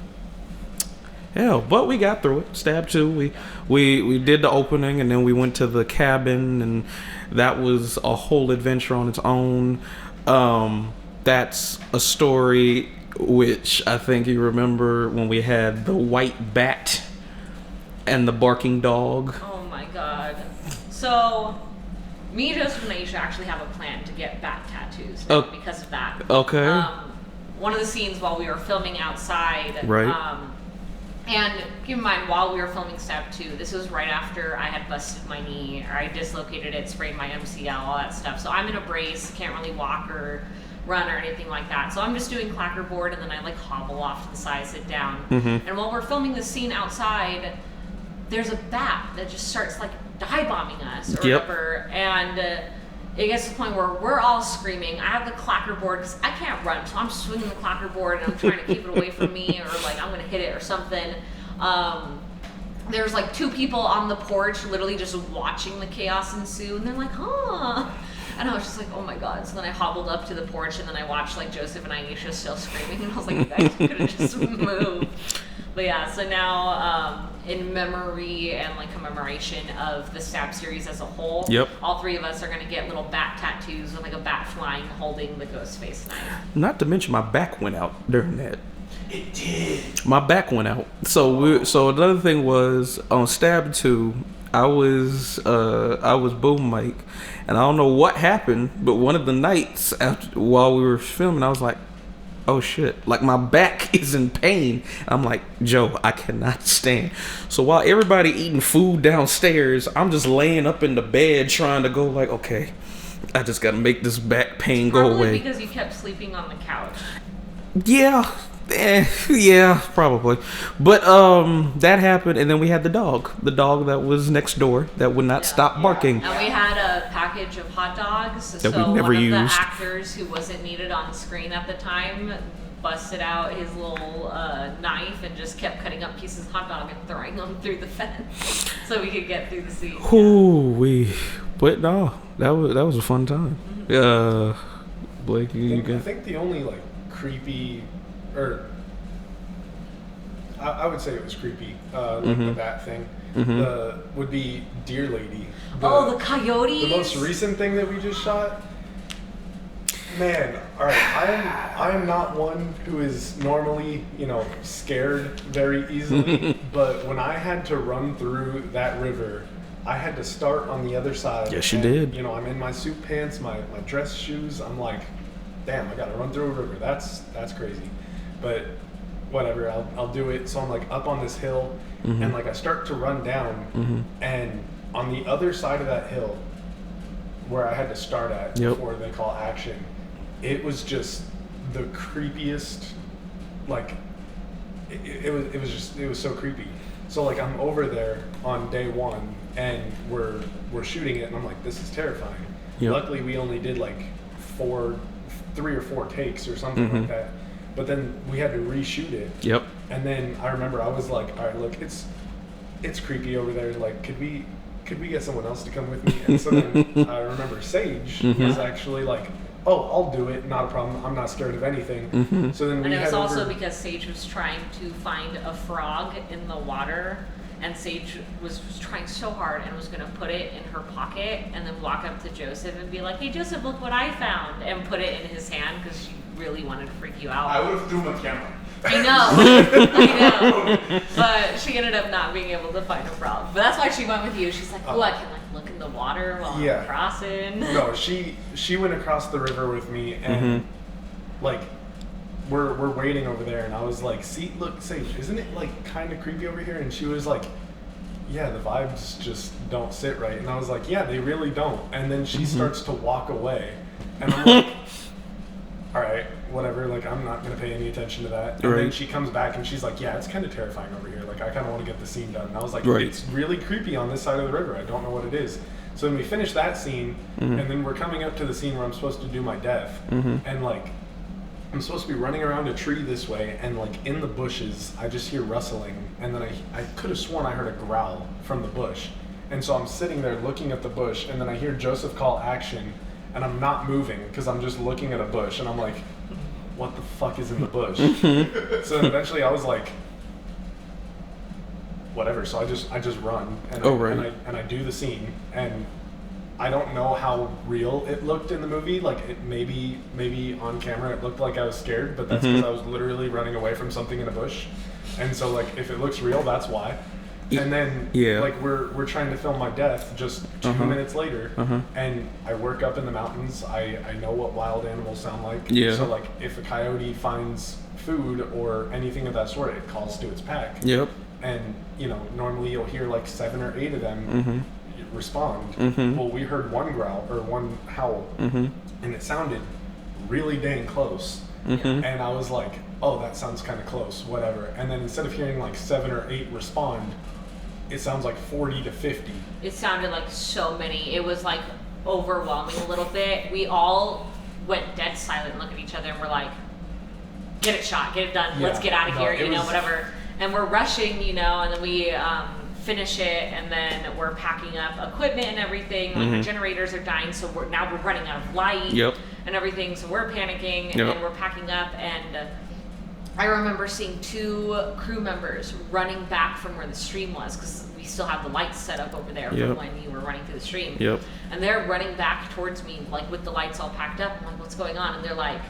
hell, but we got through it. Stab 2. We did the opening, and then we went to the cabin, and that was a whole adventure on its own. That's a story which I think you remember when we had the white bat and the barking dog. Oh my god. So, me, Joseph, and Aisha actually have a plan to get bat tattoos now because of that. Okay. One of the scenes while we were filming outside, Right. and keep in mind, while we were filming Stab 2, this was right after I had busted my knee, or I dislocated it, sprained my MCL, all that stuff. So I'm in a brace, can't really walk or run or anything like that. So I'm just doing clackerboard, and then I like hobble off to the side, sit down. Mm-hmm. And while we're filming this scene outside, there's a bat that just starts like dive bombing us or Yep. whatever. And it gets to the point where we're all screaming. I have the clackerboard because I can't run, so I'm swinging the clackerboard and I'm trying to keep it away from me, or like I'm gonna hit it or something. There's like 2 people on the porch literally just watching the chaos ensue, and they're like, huh. And I was just like, oh my god. So then I hobbled up to the porch, and then I watched like Joseph and Aisha still screaming, and I was like, you guys could have just moved. But yeah, so now in memory and like commemoration of the Stab series as a whole, Yep. all 3 of us are gonna get little bat tattoos with like a bat flying holding the ghost face knife. Not to mention my back went out during that. It did. My back went out. So another thing was on Stab 2, I was boom mic, and I don't know what happened, but one of the nights while we were filming, I was like, oh shit, like my back is in pain. I'm like, Joe, I cannot stand. So while everybody eating food downstairs, I'm just laying up in the bed trying to go like, okay, I just gotta make this back pain go Probably away. because you kept sleeping on the couch. Yeah, probably. But that happened, and then we had the dog that was next door that would not stop barking. And we had a package of hot dogs. That we so never one of used. the actors who wasn't needed on screen at the time busted out his little knife and just kept cutting up pieces of hot dog and throwing them through the fence so we could get through the scene. But no, that was a fun time. Blake, you I got think the only like creepy, or I would say it was creepy, like the bat thing, would be Deer Lady. The coyotes. The most recent thing that we just shot. Man, all right. I am not one who is normally, scared very easily. But when I had to run through that river, I had to start on the other side. Yes, you and, did. I'm in my suit pants, my dress shoes. I'm like, damn, I gotta run through a river. That's crazy. But whatever, I'll do it. So I'm like up on this hill, and like I start to run down, and on the other side of that hill, where I had to start at before they call action, it was just the creepiest. Like it was so creepy. So like I'm over there on day 1, and we're shooting it, and I'm like, this is terrifying. Yep. Luckily, we only did like 3 or 4 takes or something like that. But then we had to reshoot it. Yep. And then I remember I was like, all right, look, it's creepy over there. Like, could we get someone else to come with me? And so then I remember Sage was actually like, oh, I'll do it, not a problem. I'm not scared of anything. So then we And it was had also over, because Sage was trying to find a frog in the water, and Sage was trying so hard and was going to put it in her pocket and then walk up to Joseph and be like, hey, Joseph, look what I found, and put it in his hand because she really wanted to freak you out. I would have threw my camera. I know. But she ended up not being able to find a frog. But that's why she went with you. She's like, oh, I can like look in the water while I'm crossing. No, she went across the river with me, and like we're waiting over there, and I was like, see, look, Sage, isn't it like kind of creepy over here? And she was like, yeah, the vibes just don't sit right. And I was like, yeah, they really don't. And then she starts to walk away, and I'm like, all right, right, whatever, like, I'm not going to pay any attention to that. And Right. then she comes back and she's like, yeah, it's kind of terrifying over here. Like, I kind of want to get the scene done. And I was like, Right. it's really creepy on this side of the river. I don't know what it is. So then we finish that scene, and then we're coming up to the scene where I'm supposed to do my death. And, like, I'm supposed to be running around a tree this way, and, like, in the bushes, I just hear rustling. And then I could have sworn I heard a growl from the bush. And so I'm sitting there looking at the bush, and then I hear Joseph call action, and I'm not moving because I'm just looking at a bush, and I'm like, what the fuck is in the bush? So then eventually I was like, whatever. So I just run, and I do the scene, and I don't know how real it looked in the movie. Like, it maybe on camera it looked like I was scared, but that's because I was literally running away from something in a bush. And so, like, if it looks real, that's why. And then, like, we're trying to film my death just 2 minutes later, and I work up in the mountains. I know what wild animals sound like. Yeah. So, like, if a coyote finds food or anything of that sort, it calls to its pack. Yep. And, you know, normally you'll hear like 7 or 8 of them respond. Well, we heard one growl or one howl, and it sounded really dang close. And I was like, oh, that sounds kind of close, whatever. And then instead of hearing like 7 or 8 respond, it sounds like 40 to 50. It sounded like so many. It was like overwhelming a little bit. We all went dead silent and looked at each other and we're like, get it shot, get it done, let's get out of here, you know, whatever. And we're rushing, you know, and then we finish it, and then we're packing up equipment and everything. Like, the generators are dying, so we're running out of light and everything, so we're panicking, and we're packing up, and I remember seeing 2 crew members running back from where the stream was, because we still have the lights set up over there from when you were running through the stream. And they're running back towards me, like, with the lights all packed up. I'm like, what's going on? And they're like,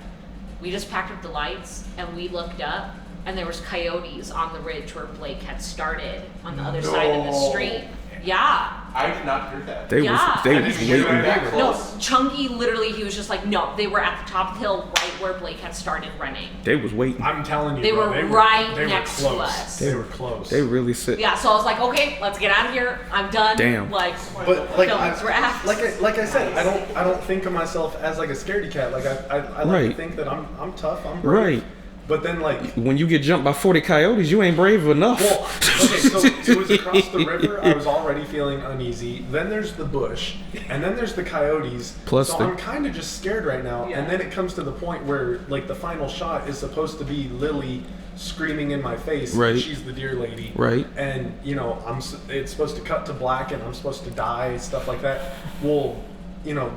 we just packed up the lights, and we looked up, and there was coyotes on the ridge where Blake had started on the other side of the street. Yeah. I did not hear that. They was waiting. No, Chunky literally, he was just like, no, they were at the top of the hill right where Blake had started running. They was waiting. I'm telling you, they bro, were right next to close. us. They were close. They really sit. Yeah, so I was like, okay, let's get out of here. I'm done. Damn. Like, But like like I said, I don't think of myself as like a scaredy cat. Like I like to think that I'm tough. I'm brave. Right. But then, like, when you get jumped by 40 coyotes, you ain't brave enough. well, okay, so it was across the river. I was already feeling uneasy. Then there's the bush, and then there's the coyotes. Plus so I'm kind of just scared right now. Yeah. And then it comes to the point where, like, the final shot is supposed to be Lily screaming in my face. Right. She's the deer lady. Right. And you know, it's supposed to cut to black, and I'm supposed to die, stuff like that. Well, you know,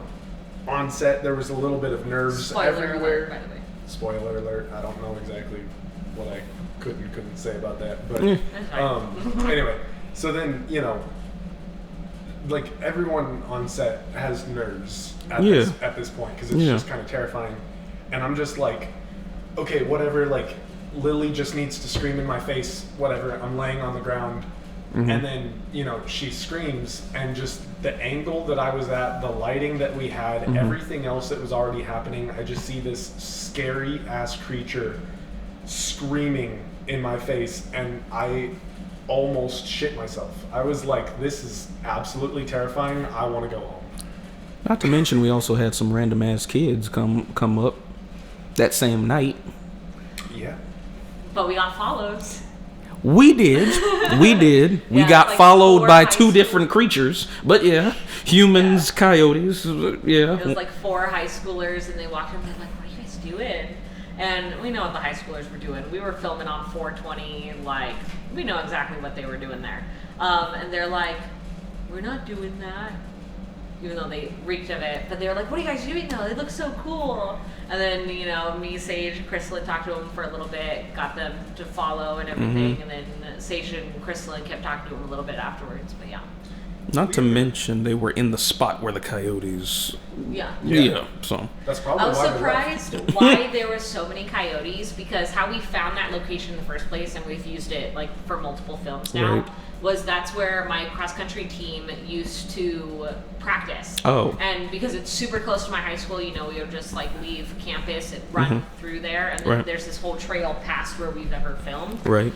on set there was a little bit of nerves everywhere. Alert, by the way. Spoiler alert, I don't know exactly what I couldn't say about that, but That's fine. anyway, so then, you know, like, everyone on set has nerves at this point, because it's just kind of terrifying, and I'm just like, okay, whatever, like, Lily just needs to scream in my face, whatever, I'm laying on the ground, and then, you know, she screams, and just the angle that I was at, the lighting that we had, everything else that was already happening, I just see this scary ass creature screaming in my face, and I almost shit myself. I was like, this is absolutely terrifying. I want to go home. Not to mention, we also had some random ass kids come up that same night. Yeah. But we got followed. We did. We Yeah, got like followed 4 by high 2 school- different creatures. But yeah, humans, coyotes. Yeah. It was like 4 high schoolers, and they walked in and they're like, what are you guys doing? And we know what the high schoolers were doing. We were filming on 420, like, we know exactly what they were doing there. And they're like, we're not doing that. Even though they reeked of it. But they were like, what are you guys doing though? They look so cool. And then, you know, me, Sage, Crystalline talked to them for a little bit, got them to follow and everything. And then Sage and Crystalline kept talking to them a little bit afterwards. But yeah. Not to mention, they were in the spot where the coyotes. Yeah. So That's probably I was why they left. surprised why there were so many coyotes, because how we found that location in the first place, and we've used it like for multiple films now, Right. was that's where my cross country team used to practice. Oh. And because it's super close to my high school, you know, we would just like leave campus and run through there, and then Right. there's this whole trail past where we've ever filmed. right.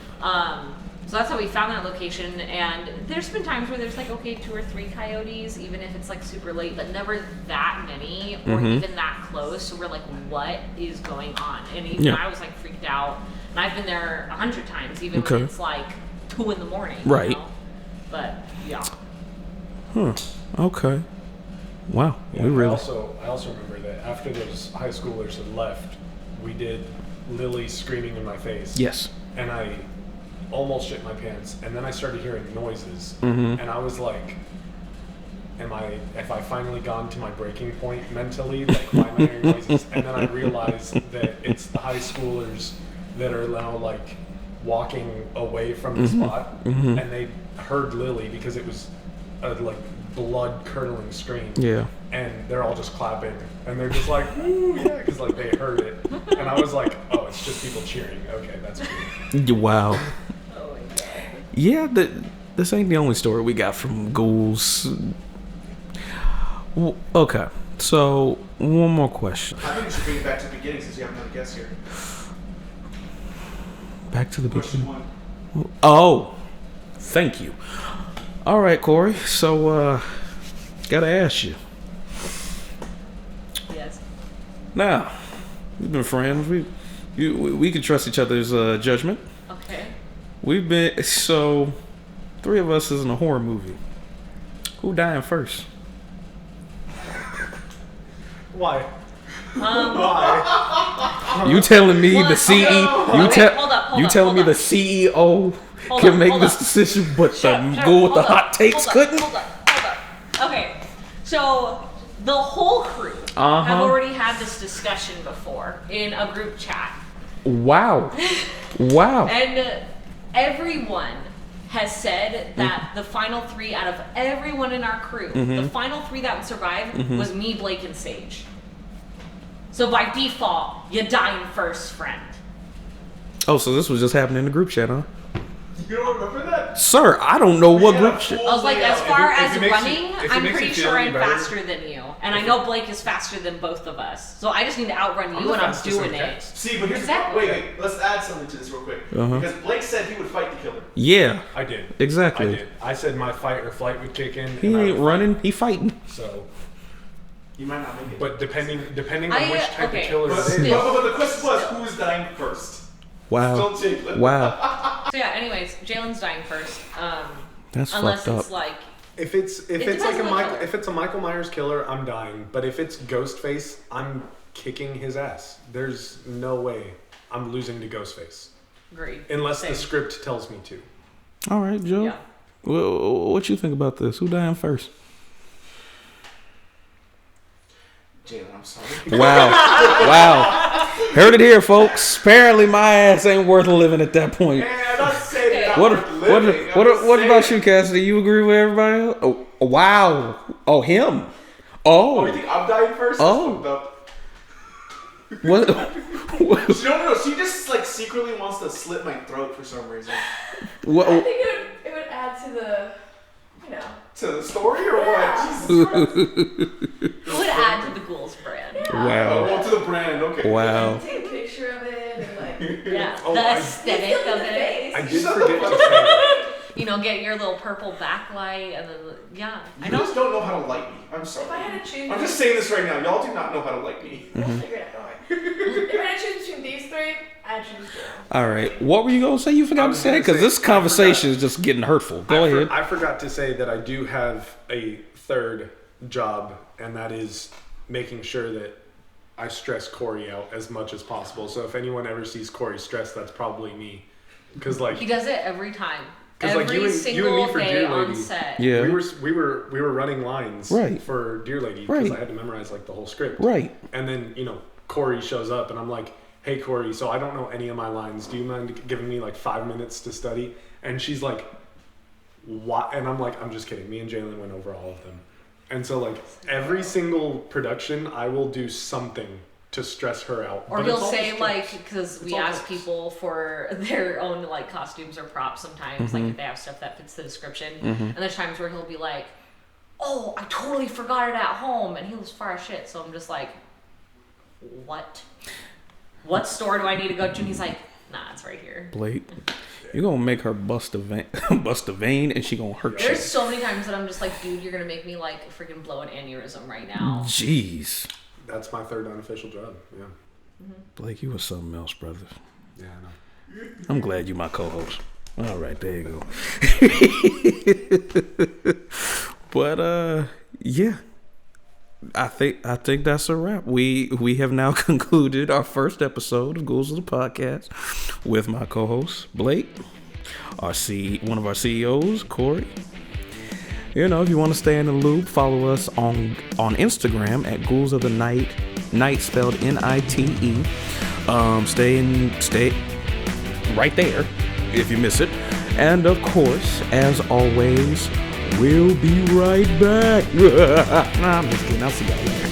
So that's how we found that location, and there's been times where there's like, 2 or 3 coyotes, even if it's like super late, but never that many or even that close. So we're like, what is going on? And even I was like freaked out, and I've been there 100 times, even when it's like 2 in the morning. Right. You know? But yeah. Huh. Okay. Wow. Yeah, We really. I also remember that after those high schoolers had left, we did Lily screaming in my face. Yes. And I almost shit my pants, and then I started hearing noises, Mm-hmm. and I was like, have I finally gone to my breaking point mentally? Like, why am I hearing noises? And then I realized that it's the high schoolers that are now like walking away from the spot, and they heard Lily because it was a like blood curdling scream. Yeah. And they're all just clapping, and they're just like, "Ooh, yeah," because like they heard it, and I was like, "Oh, it's just people cheering. Okay, that's cool." Wow. Oh my god. Yeah, this ain't the only story we got from ghouls. Okay, so one more question. I think we should bring it back to the beginning since you have another guest here. Back to the Question beginning. 1. Oh, thank you. All right, Korie. So, gotta ask you. Yes. Now, we've been friends. We can trust each other's judgment. Okay. We've been 3 of us is in a horror movie. Who dying first? Why? Why? You telling me Well, the okay. CEO? Hold up, You telling me hold the CEO Hold can up, make hold this up. decision, but Shut the up, ghoul with the hold up, hot takes hold up, couldn't? Hold up. Okay, so the whole crew Uh-huh. have already had this discussion before in a group chat. Wow. Wow. And everyone has said that the final 3 out of everyone in our crew, the final 3 that would survive was me, Blake, and Sage. So by default, you dying first, friend. Oh, so this was just happening in the group chat, huh? You don't remember that? Sir, I don't know what Yeah, group chat. I was like, as far as if it makes you- running, if it I'm makes pretty you feel sure any I'm better- faster than you. And I know Blake is faster than both of us. So I just need to outrun I'm you the and I'm fastest doing in it. cats. See, but here's Exactly. the wait, let's add something to this real quick. Uh-huh. Because Blake said he would fight the killer. Yeah, I did. exactly. I did. I said my fight or flight would kick in. He and I ain't would running, he fighting. fight. So, You might not make it. but depending on which type okay. of killer But, it is. but the question was, who's dying first? Wow. Don't take that. Wow. So yeah, anyways, Jalen's dying first. That's Unless fucked it's up. like, If it's depends like on the killer. if it's a Michael Myers killer, I'm dying. But if it's Ghostface, I'm kicking his ass. There's no way I'm losing to Ghostface great. unless Same. the script tells me to. All right, Joe. Yeah. What you think about this? Who dying first? Jalen, I'm sorry. Wow. Wow. Heard it here, folks. Apparently my ass ain't worth living at that point. Man, I'm not saying that. What about you, Cassidy? You agree with everybody else? Oh, wow. Oh, him. Oh, you Oh. think I'm dying first? Oh. That's fucked What? up. No, she just like secretly wants to slit my throat for some reason. I what? think it would add to the, you know. To the story or Yeah. what? Jesus Christ. It would add to the ghouls brand. Oh, Wow. well, to the brand, okay. Wow. Take a picture of it and like. Yeah, Oh, the I- aesthetic Still of in the it. face. I did forget to say. You know, get your little purple backlight and then, yeah. I You know. guys don't know how to like me. I'm sorry. If I had to choose, I'm just saying this right now. Y'all do not know how to like me. We'll figure it out. Don't worry. If I had to choose between these 3, I'd choose Jalen. All right. What were you going to say? You I forgot to was say? gonna Because say, this I conversation forgot. is just getting hurtful. Go ahead. I forgot to say that I do have a third job, and that is making sure that I stress Korie out as much as possible. So if anyone ever sees Korie stressed, that's probably me. Because like He does it every time. 'Cause, Every like, you and single me for day Dear on Lady. set. Yeah. we were running lines Right. for Dear Lady because Right. I had to memorize like the whole script. Right. And then Korie shows up, and I'm like, "Hey Korie, so I don't know any of my lines. Do you mind giving me like 5 minutes to study?" And she's like, "What?" And I'm like, "I'm just kidding." Me and Jalen went over all of them. And so like every single production, I will do something to stress her out. Or But he'll it's all say just like, jokes. because we all ask jokes. people for their own like costumes or props sometimes, like if they have stuff that fits the description. And there's times where he'll be like, "Oh, I totally forgot it at home," and he was far as shit. So I'm just like, "What? What store do I need to go to?" And he's like, "Nah, it's right here." Blake. You're gonna make her bust a vein, bust a vein, and she gonna hurt you. There's so many times that I'm just like, dude, you're gonna make me like freaking blow an aneurysm right now. Jeez. That's my third unofficial job. Yeah. Blake, you was something else, brother. Yeah, I know. I'm glad you my co-host. All right, there you go. But yeah. I think that's a wrap. We have now concluded our first episode of Ghouls of the Podcast with my co-host Blake, one of our CEOs, Korie. You know, if you want to stay in the loop, follow us on Instagram at Ghouls of the Night spelled NITE. Stay right there if you miss it. And of course, as always, we'll be right back. Nah, I'm just kidding. I'll see y'all later.